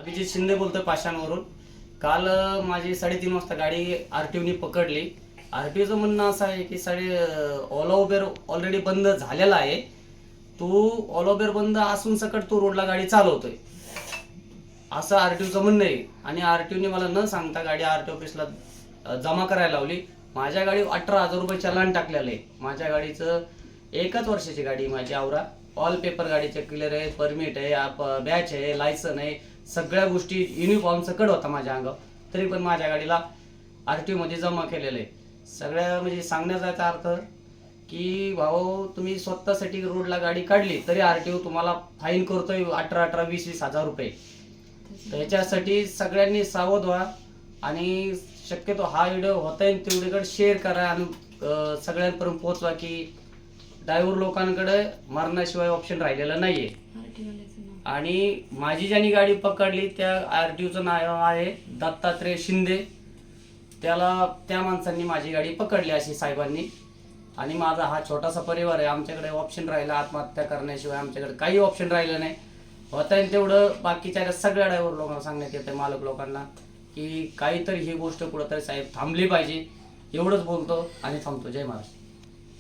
अभिजित शिंदे बोलतोय पाषाणवरून. काल माझी 3:30 वाजता गाडी आरटीओने पकडली. आरटीओचं म्हणणं असं आहे की ओला उबेर ऑलरेडी बंद झालेला आहे. तू ओला उबेर बंद असून सकट तू रोडला गाडी चालवतोय असं आरटीओचं म्हणणं आहे. आणि आरटीओने मला न सांगता गाडी आरटीओ ऑफिसला जमा करायला लावली. माझ्या गाडी 18,000 रुपये चलान टाकलेलं आहे. माझ्या गाडीचं 1 वर्षाची गाडी माझी आवरा. ऑल पेपर गाडीचे क्लिअर आहे, परमिट आहे, बॅच आहे, लायसन आहे, सगळ्या गोष्टी युनिफॉर्म सकट होता माझ्या अंगावर. तरी पण माझ्या गाडीला आरटीओ मध्ये जमा केलेलं आहे. सगळ्या म्हणजे सांगण्याचा अर्थ की भाऊ तुम्ही स्वतःसाठी रोडला गाडी काढली तरी आरटीओ तुम्हाला फाईन करतोय 18,000 20,000 20,000 रुपये. त्याच्यासाठी सगळ्यांनी सावध व्हा आणि शक्यतो हा व्हिडिओ होता येईल तेवढीकडे शेअर करा आणि सगळ्यांपर्यंत पोहोचवा की ड्रायव्हर लोकांकडे मरणाशिवाय ऑप्शन राहिलेलं नाहीये. आणि माझी ज्यांनी गाडी पकडली त्या आरटीओचं नाव आहे दत्तात्रय शिंदे. त्या माणसांनी माझी गाडी पकडली अशी साहेबांनी. आणि माझा हा छोटासा परिवार आहे. आमच्याकडे ऑप्शन राहिला आत्महत्या करण्याशिवाय आमच्याकडे काही ऑप्शन राहिलं नाही. होता येईल तेवढं बाकीच्या सगळ्या ड्रायव्हर लोकांना सांगण्यात येतं, मालक लोकांना, की काहीतरी ही गोष्ट कुठंतरी साहेब थांबली पाहिजे. एवढंच बोलतो आणि थांबतो. जय महाराष्ट्र.